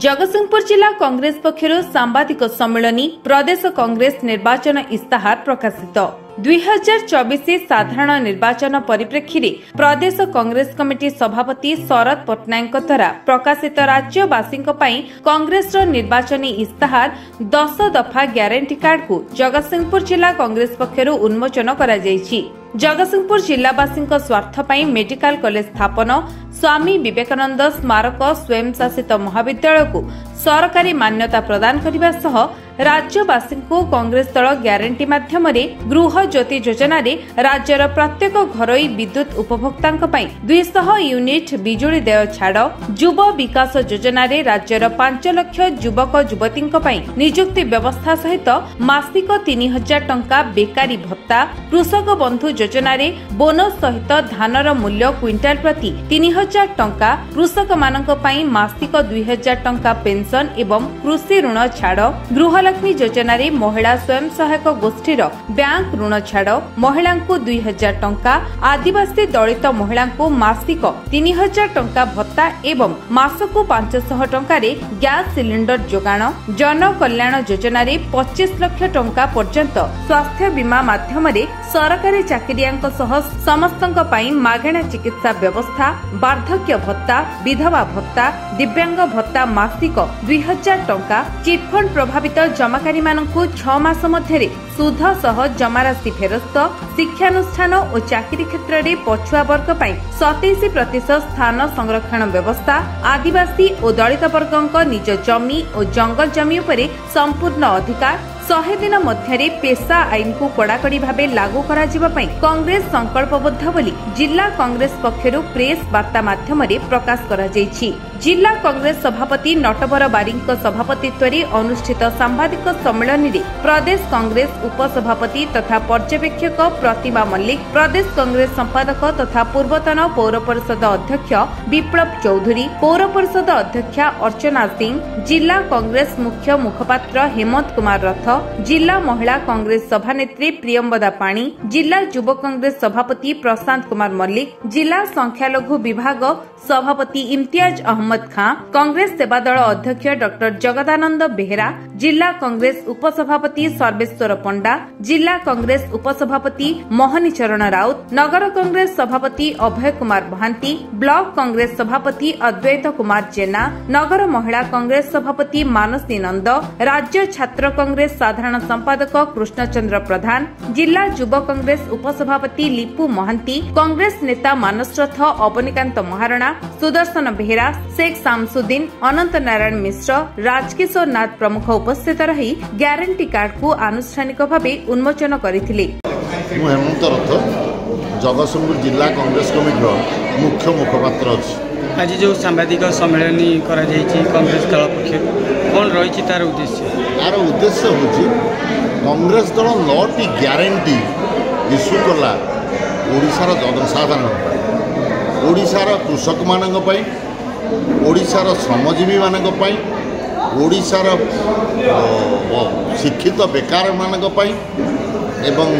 जगतसिंहपुर जिला कांग्रेस पक्षर सांबादिक सम्मेलनी प्रदेश कांग्रेस निर्वाचन इस्ताहार प्रकाशित 2024 साधारण निर्वाचन परिप्रेक्षी रे प्रदेश कांग्रेस कमिटी सभापति शरद पट्टनायक द्वारा प्रकाशित राज्यवासी कांग्रेस निर्वाचनी इस्ताहार 10 दफा ग्यारंटी कार्ड को जगतसिंहपुर जिला कांग्रेस पक्षर उन्मोचन करा जायछि। जगतसिंहपुर जिलावासी स्वार्थ पई मेडिकल कॉलेज स्थापन, स्वामी विवेकानंद स्मारक स्वयं शासित महाविद्यालय को सरकारी मान्यता प्रदान करने सह राज्यवासी को कांग्रेस दल ग्यारंटी माध्यम गृह ज्योति योजना रे राज्यर प्रत्येक घरोई विद्युत उपभोक्ता 200 यूनिट बिजुली देय छाड़, युव विकास योजना रे राज्यर 5 लाख युवक युवती नियुक्ति व्यवस्था सहित मासिक 3000 टंका बेकारी भत्ता, कृषक बंधु योजना रे बोनस सहित धानर मूल्य क्विंटाल प्रति 3000 टंका, कृषक मानक मासिक 2000 टंका पेंशन एवं कृषि ऋण छाड़, गृहलक्ष्मी योजना रे महिला स्वयं सहायक गोष्ठीर बैंक ऋण छाड़, महिला को 2000 टंका, आदिवासी दलित महिला को मासिक 3000 टंका भत्ता एवं मासको 500 टंका रे गैस सिलिंडर जोगाण, जन कल्याण योजना रे 25 लाख टंका पर्यंत स्वास्थ्य बीमा माध्यम रे सरकारी चाकरियांक सह समस्तंक पई मागणा चिकित्सा व्यवस्था, वार्धक्य भत्ता, विधवा भत्ता, दिव्यांग भत्ता मासिक 2000 टंका, चिटफंड प्रभावित जमाकारी मानकु 6 मास मध्यरे सुध सह जमाराशि फेरस्त, शिक्षानुष्ठान और चाकरी क्षेत्र में पछुआ वर्ग 27% स्थान संरक्षण व्यवस्था, आदिवासी और दलित वर्ग निज जमी और जंगल जमी उपरे संपूर्ण अधिकार, 100 दिन मध्य पेशा आईन को कड़ाकड़ी भाव लागू करा कांग्रेस संकल्पबद्ध बोली जिला कांग्रेस पक्षर प्रेस वार्ता माध्यम प्रकाश करा जायछि। जिला कांग्रेस सभापति नटवर बारिक सभापतित्व अनुष्ठित सांबादिक सम्मेलन में प्रदेश कांग्रेस उपसभापति तथा पर्यवेक्षक प्रतिमा मल्लिक, प्रदेश कांग्रेस संपादक तथा पूर्वतन पौर परिषद अध्यक्ष विप्लव चौधरी, पौर परिषद अध्यक्षा अर्चना सिंह, जिला कांग्रेस मुख्य मुखपात्र हेमंत कुमार रथ, जिला महिला कांग्रेस सभानेत्री प्रियंवदा पाणी, जिला युव कांग्रेस सभापति प्रशांत कुमार मल्लिक, जिला संख्यालघु विभाग सभापति इम्तियाज अहमद खां, कांग्रेस सेवा दल अध्यक्ष डॉक्टर जगदानंद बेहरा, जिला कांग्रेस उपसभापति सर्वेश्वर पंडा, जिला कांग्रेस उपसभापति मोहनी चरण राउत, नगर कांग्रेस सभापति अभय कुमार महांती, ब्लॉक कांग्रेस सभापति अद्वैत कुमार जेना, नगर महिला कांग्रेस सभापति मानसी नंद, राज्य छात्र कांग्रेस साधारण संपादक कृष्णचंद्र प्रधान, जिला युव कांग्रेस उपसभापति लिपु महांती, कांग्रेस नेता मानस रथ अवनीकांत महाराणा, सुदर्शन बेहरा, शेख शामसुद्दीन, अनंत नारायण मिश्र, राजकिशोर नाथ प्रमुख उपस्थित रही ग्यारंटी कार्ड को आनुष्ठानिक भाव उन्मोचन करथिले। हेमंत रथ जगतसिंहपुर जिला कांग्रेस कमिटी मुख्य मुखपात्र अछि। आज जो सांबादिक सम्मेलन करा जायछि कांग्रेस दल पक्षर कोन रही तार उद्देश्य? यार उद्देश्य होछि कांग्रेस दल 9टी ग्यारंटी इश्यू कला ओडिशार जनसाधारण, ओडिशार कृषक मानक पई, ओडिशार श्रमजीवी मानक पई, ओडिशार शिक्षित बेकार मानक पई एवं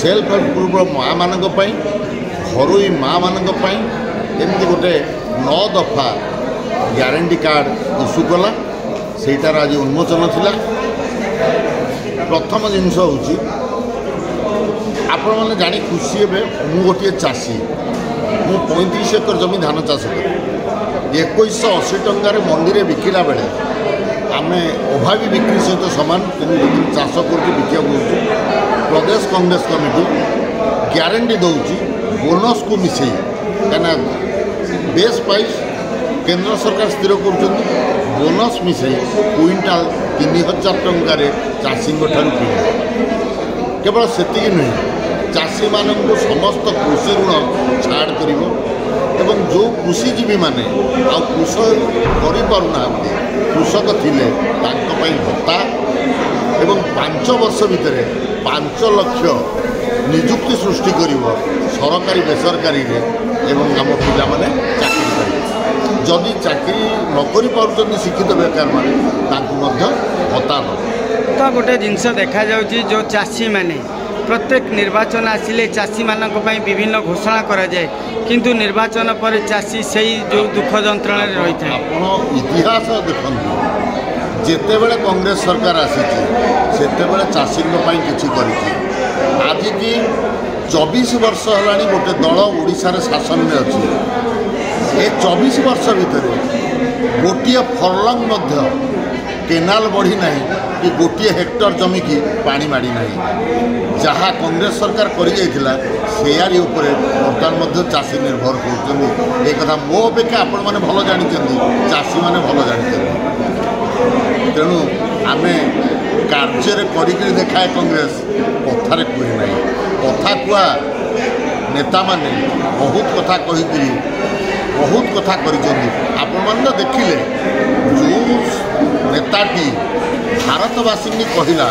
सेल्फ हेल्प ग्रुप माँ मानक पई, घरोई माँ मानक पई एमती गोटे 9 दफा ग्यारंटी कार्ड इश्यू कला, सेटार आज उन्मोचन थिला। प्रथम जिनस होची आपण माने जानी खुशी हेबे, मु गोटे चाषी, मु 35 एकर जमी धान चाष कर 2180 टंकार मंडी में बिकिला बेले आम अभावी बिक्री सहित सामान चाष कर बिका प्रदेश कांग्रेस कमिटी ग्यारंटी दौची बोनस को मिसई क्या बेस प्राइस केंद्र सरकार स्थिर कर बोनस मिसई क्विंटाल 3000 टंकार चाषी ठार किण केवल सेति नुहे चाषी मानक समस्त कृषि ऋण छाड़ कर एवं जो कृषिजीवी माने आ कृषक करना कृषक थिले भत्ता एवं 5 वर्ष भितर 5 लाख निजुक्ति सृष्टि कर सरकारी बेसरकारी एवं आम पिला माने चाकरी करेंगे। जदि चाकरी नकरी पारुचंदी शिक्षित बेकार माने भत्ता तो गोटे जिनस देखा जाउची जो चाषी माने प्रत्येक निर्वाचन आसिले चाषी मानक पई विभिन्न घोषणा करा जाए किंतु निर्वाचन पर चाषी सही जो दुख जंत्रणा रही था। आपण इतिहास देखु जेतेबेले कांग्रेस सरकार आसीची सेतेबेले चाषी किछि करिछि। आज की 24 वर्ष हलानी गोटे दल ओडिशा रे शासन में अछि। ए 24 वर्ष भितर गोटे फरलंग मध्य केनाल बढ़ी नहीं कि गोटे हेक्टर जमी की पानी माड़ी नहीं। जहाँ कांग्रेस सरकार करी जाइथिला सेयारी उपरे बर्तमान चाषी निर्भर कर एक कथा मो अपेक्षा आपण मैंने भल जानते चाषी मैंने भल जानते। तेणु आम कार्य कर देखाए कांग्रेस कथार कहे ना कथा कुआ नेता माने बहुत कथा कही बहुत कथा कर देखिले जो नेताटी भारतवासी कहला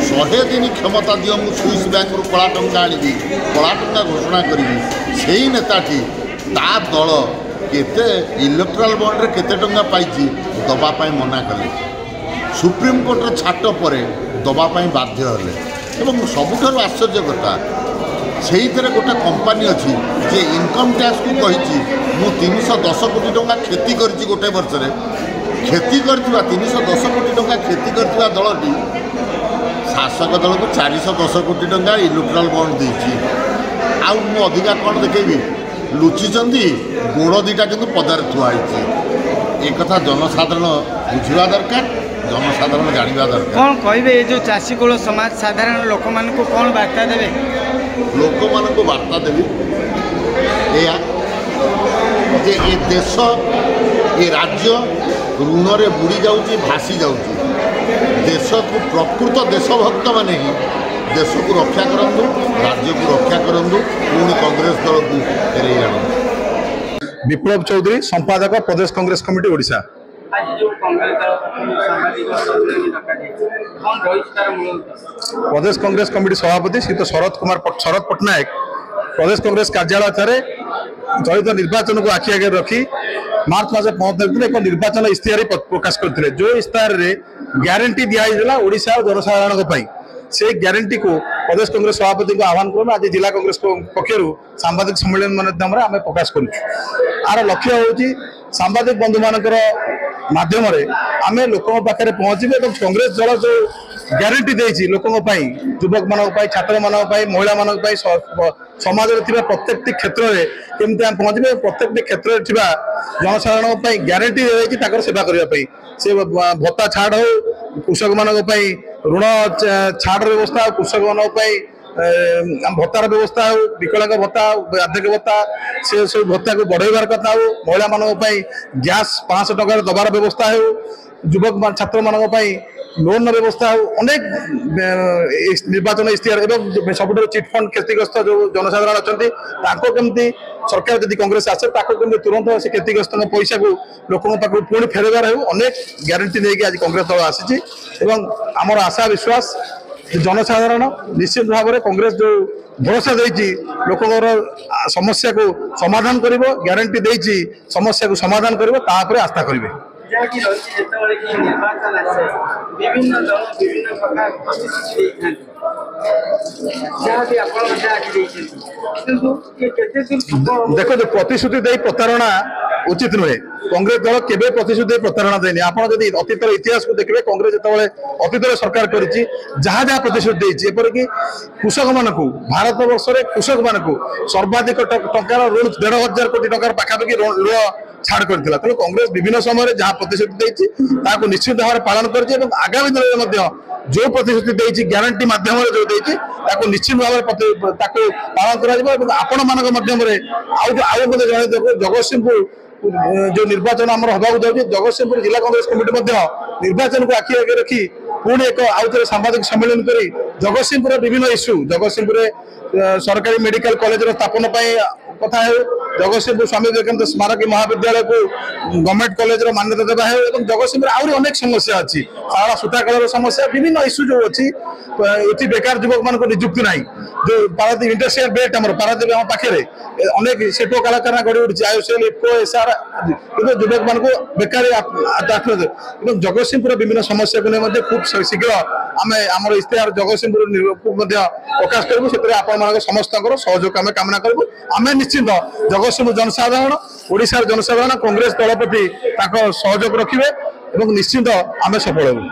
100 दिन क्षमता दियो मु स्विस बैंक रु कला टंका आनी कला टंका घोषणा करी से नेताटी ता दल केते इलेक्ट्राल बॉन्ड रे केते टंका पाइछि दबापाई मना कले। सुप्रीम कोर्ट छाट पर दबापाई बाध्य हेले एवं सबुठारु आश्चर्य कथा से गोटे कंपानी अच्छी जे इनकम टैक्स को कही मु 310 कोटी टंका क्षति कर गोटे वर्ष क्षति कर 310 कोटी टंका क्षति कर दलटी शासक दल को 410 कोटी टंका इलेक्ट्राल बॉन्ड देछि। आउ मु अधिका कौन देखेबी लुचिचंदी गोड़ दीटा किंतु पदार थुआई एक कथा जनसाधारण बुझा दरकार जनसाधारण जानवा दरकार। कौन कहे जो चाषी कूल समाज साधारण लोक मान को कौन वार्ता देवे लोक मान को वार्ता देवी जे ये देश ये राज्य ऋण रे बुड़ी जाऊँगी भासी जाऊँगी देश को प्रकृत देशभक्त माने ही देश को रक्षा करूँ राज्य को रक्षा करूँ पुणी कांग्रेस दल को फेरई आनंद। विप्लव चौधरी संपादक प्रदेश कांग्रेस कमिटी ओडिशा। प्रदेश कांग्रेस कमिटी सभापति श्री शरद पट्टनायक प्रदेश कांग्रेस कार्यालय चलित निर्वाचन को आखि आगे रखी मार्च मास 15 तारिख एक निर्वाचन इश्तेहार प्रकाश करते जो इश्तेहार ग्यारंटी दिखाई ओडिशा और जनसाधारण से ग्यारंटी को प्रदेश कांग्रेस सभापति को आह्वान करूँ आज जिला कांग्रेस पक्षर सांबादिक सम्मेलन माध्यम आम प्रकाश कर लक्ष्य हूँ सांबादिक बंधु मानकर माध्यम आम लोक पाखे पहुँचे और कांग्रेस दल जो ग्यारंटी देती लोकों युवक मान छात्र मान महिला मान समाज में प्रत्येक क्षेत्र में केमती आम पहुँचे प्रत्येक क्षेत्र में जनसाधारण ग्यारंटी देती सेवा करने से भत्ता छाड़ हो कृषक मान ऋण छाड़ व्यवस्था कृषक मान भत्तार व्यवस्था हो विकलांग भत्ता वार्धक्य भत्ता से सब भत्ता को बढ़ाइबार कथा हो महिला मान गैस 500 टंकार दबार व्यवस्था हो युवक छात्र मान लोन व्यवस्था हो अनेक निर्वाचन इश्तेहार एवं सब चिटफंड क्षतिग्रस्त जो जनसाधारण अच्छा केमती सरकार जब कांग्रेस आसे केमती तुरंत से क्षतिग्रस्त पैसा को लोकों पाक पुणी फेरबार हो अनेक ग्यारंटी नहीं आज कांग्रेस दल आसी आमर आशा विश्वास जनसाधारण निश्चित भाव में कांग्रेस जो भरोसा देती लोकर समस्या को समाधान कर ग्यारंटी देती समस्या को समाधान कर आस्था करेंगे। देखो जो प्रतिश्रुति दे प्रतारणा उचित नुहे कांग्रेस दल केबे प्रतिश्रुति प्रतारणा देनी आप अतीत इतिहास को देखिए कांग्रेस जो अतीत सरकार कर जहाँ जहाँ प्रतिश्रुति देपर कृषक मान भारत वर्ष में कृषक मान सर्वाधिक टंकार ऋण 1,500 कोटी टंकार पाखापाखि ऋण छाड़ करथिला तेणु कांग्रेस विभिन्न समय जहाँ प्रतिश्रुति देती निश्चित भाव में पालन कर आगामी दिन में जो प्रतिश्रुति देती ग्यारंटी माध्यम जो देती निश्चित भाव में पालन कर आपण मान माध्यम जन जगतसिंहपुर जो निर्वाचन आम हवाक जाऊँगी जगतसिंहपुर जिला कांग्रेस कमिटी निर्वाचन को आखि आगे रखी पुणी एक आउ थे सांबादिक सम्मेलन कर जगतसिंहपुर विभिन्न इश्यू जगतसिंहपुर सरकारी मेडिकल कॉलेज स्थापन कथा हो जगतसिंहपुर स्वामी विवेकानंद स्मारक महाविद्यालय को गवर्नमेंट कॉलेज मान्यता देवा है जगतसिंहपुर आहरी अनेक समस्या अच्छी शाला सूताकल समस्या विभिन्न इश्यू जो अच्छी ये बेकार युवक मान निजुक्ति ना जो पारादीप इंडस्ट्रियल बेल्ट आम पारादीप आम पाखे अनेक शिल्प कलाकार गढ़ी उठी आईओसीएल इफको एसआर युवक मान बेकार जगतसिंहपुर विभिन्न समस्या को खूब शीघ्र आम आम इश्तेहार जगतसिंहपुर को प्रकाश करूँ से आप समस्त सहयोग आम कामना करूँ आम निश्चित जगतसिंहपुर जनसाधारण ओडिशार जनसाधारण कांग्रेस दल प्रति सहयोग रखिए निश्चित आम सफल हूँ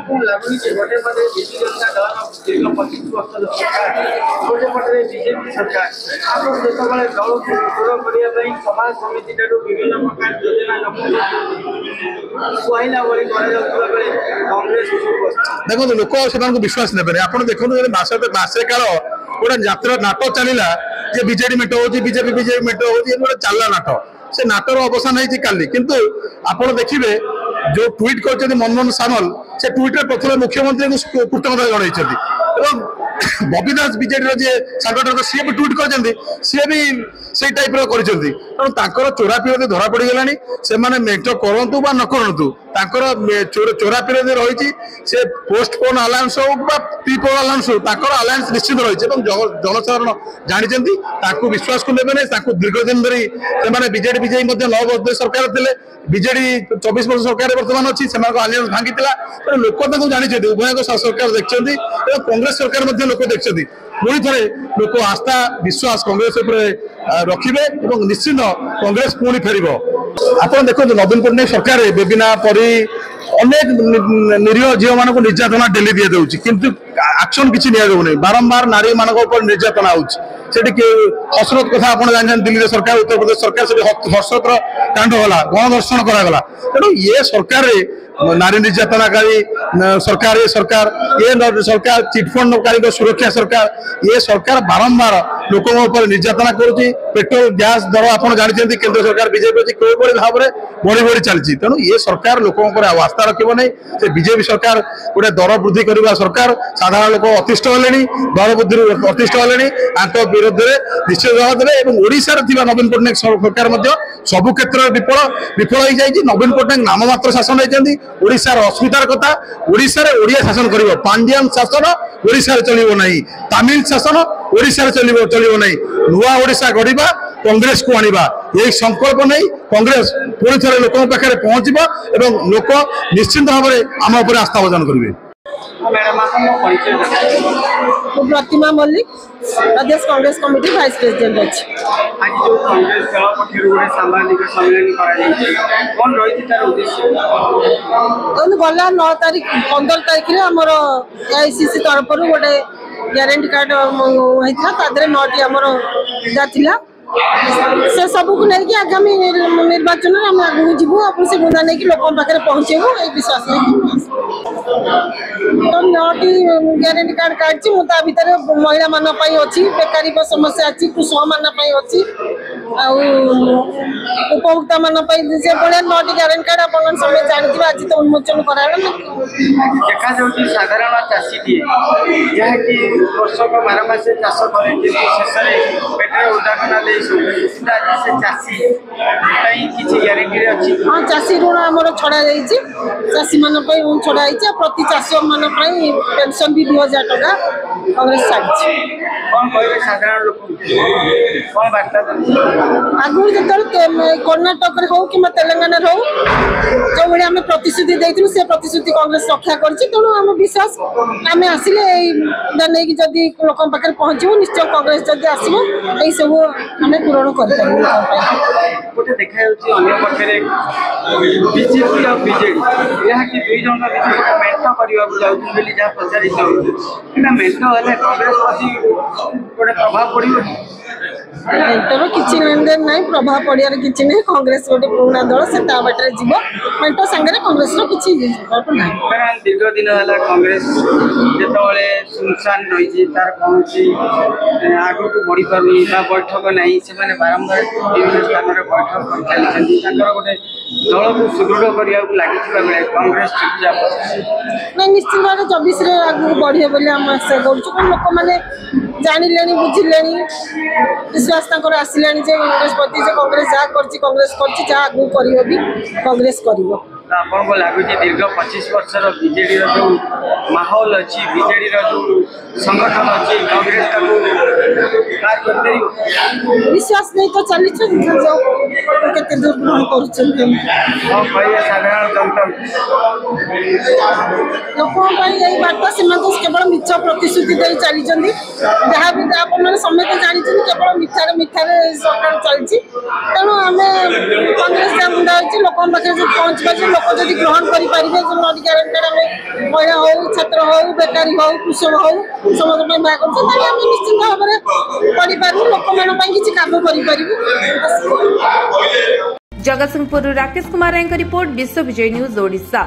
देखो लोक से विश्वास ने आप देखो मसे काल गोटे यात्रा नाट चलला जे बीजेडी मेट हो बीजेपी मेट हो चलला नाट से नाटर अवसान है काली किंतु आप देखिए जो ट्वीट कर मनमोहन सामल से ट्वीट प्रथम मुख्यमंत्री को कृतज्ञता जन बबी दास बीजेडी जी संगठन सी भी ट्वीट कर सी भी से टाइप कर चोरा पिरोधी धरा पड़गला से मेट करूँ न करूँ चोरा पिरोधी रही से पोस्टपोन अलायंस हो प्रीपोन अलायंस हो अलायंस निश्चित रही जनसाधारण जानते विश्वास को लेवे नहीं दीर्घ दिन धरी से बीजेडी विजयी 9 वर्ष सरकार थे बीजेडी 24 वर्ष सरकार बर्तमान अच्छी से आलियांस भांगी लोक जानते उभय सरकार देखते कांग्रेस सरकार लोक देखते पुणी थे लोक आस्था विश्वास कांग्रेस रखिए निश्चित कांग्रेस पुणी फेर आप देखो नवीन पट्टनायक सरकार बेबिना परी अनेक निरीह झील मान निर्यातना डेली दी जाऊँगी किंतु एक्शन किसी नि बारंबार नारी मान निर्यातना होती हसरत कथा आप जानते दिल्ली सरकार उत्तर प्रदेश सरकार से हसरत कांड होला गणधर्षण करागला तेणु ये सरकार नारी निर्यातनाकारी सरकार ये सरकार चिटफंडकारी सुरक्षा सरकार ये सरकार बारंबार लोकों निर्यातना करुच्ची पेट्रोल गैस दर आप जानते केंद्र सरकार बीजेपी कई भाव में बढ़ी बढ़ी चलती तेणु ये सरकार लोकों आस्था रखिब नहीं से बीजेपी सरकार गोटे दर वृद्धि करने सरकार साधारण लोक अतिष्ठ होले दर वृद्धि अतिष्ठ होले विरोध में निश्चित जवाब देवे ओडिशा नवीन पट्टनायक सरकार सबु क्षेत्र विफल हो जाए नवीन पट्टनायक नाममात्र शासन होती ओडिशार अस्मितार कथा ओडिशा रे ओडिया शासन करिवो पांड्यान शासन ओडिशा रे चलिवो नहीं तमिल शासन ओडिशा रे चलिवो नहीं नुआ ओडिशा गढ़िबा कांग्रेस को आनिबा यही संकल्प नहीं कांग्रेस पुणी थे लोकों पाखे पहुंचबो एवं लोक निश्चित भाव में आम उपर आस्था भजन करेंगे। प्रतिमा मल्लिक प्रदेश कांग्रेस कमिटी वाइस प्रेसिडेंट अच्छी आज जो कांग्रेस दल पक्षर गोटे सांबादिक सम्मेलन कौन रही तार उद्देश्य गला 9 तारीख 15 तारीख में आमर एआईसीसी तरफ गोटे ग्यारंटी कार्ड होता 9टी आमर था से सबू को लेकिन आगामी निर्वाचन में आम आगे जीवु आप से गुणा नहीं लोक पाखे पहुँचेबू ये विश्वास नहीं तो 9टी ग्यारंटी कार्ड काटि भितर महिला मान अच्छी बेकारी समस्या अच्छी कृषक मान अच्छी उपभोक्ता मान से भाया 9टी ग्यारंटी कार्ड आप समय जानते आज तो उन्मोचन देखा साधारण चाषी जहाँकि वर्षक 12 मास चाष करे शेष में पेटर उदाहरण हाँ चाषी ऋण आम छड़ा चाषी मान छड़ा प्रति चाषी मान पेंशन भी 2000 टका कांग्रेस छाड़ी आगु जो कर्णाटक हो कि तेलंगाना हो जो भाई आम प्रतिश्रुति देती से प्रतिश्रुति कांग्रेस रक्षा करूँ आम विश्वास आम आसिले नहीं जदि लोक पाखे पहुँचू निश्चय कांग्रेस जदि आसो यही सब आम पूरण कर देखा पक्षे बीजेपी और बीजेडी यहाँ कि दुई जन मेट करने जहाँ प्रचारित मेट हेल्ले कांग्रेस प्रति गोटे प्रभाव पड़ो मेंटर किसी लेन देन ना प्रभाव पड़ियार किसी नहीं कांग्रेस गोटे पुराना दल से बाटर जीव मेंट सांगे कांग्रेस किसी दीर्घ दिन है कांग्रेस जो सुनसान रही तार कौन आग को बढ़ी पार्नी बैठक नहीं से बारंबार विभिन्न स्थान में बैठक कर चलती गोटे दल को सुदृढ़ करने लगी कांग्रेस नहीं निश्चित भाव 24 आगे बढ़े बोली आम आशा करूँ लोक मैंने जानिले बुझिले विश्वास आसिलानी कांग्रेस प्रति कांग्रेस जहाँ कांग्रेस जहाँ आगू कर कांग्रेस कर आपको लगुच दीर्घ 25 वर्षर बीजेडी जो माहौल अच्छी बीजेडी जो संगठन अच्छी कांग्रेस विश्वास नहीं तो चली केते दूर ग्रहण कर साधारण जनता लोक बार्ता से केवल मिछ प्रतिश्रुति दे चली जहाँ भी आपने समस्त जानते केवल मिथार मिथार सरकार चलती तेणु आम कांग्रेस जहाँ मुंडा लोक पाखे जो पहुँचवा लोक जब ग्रहण करेंगे जो महिला हो छात्र हो बेकारी हो कृषक हो समस्त बाहर निश्चित भाव में पढ़ी पारू लोक मान किसी काम कर जगतसिंहपुर राकेश कुमार रिपोर्ट विश्व विजय न्यूज ओडिशा।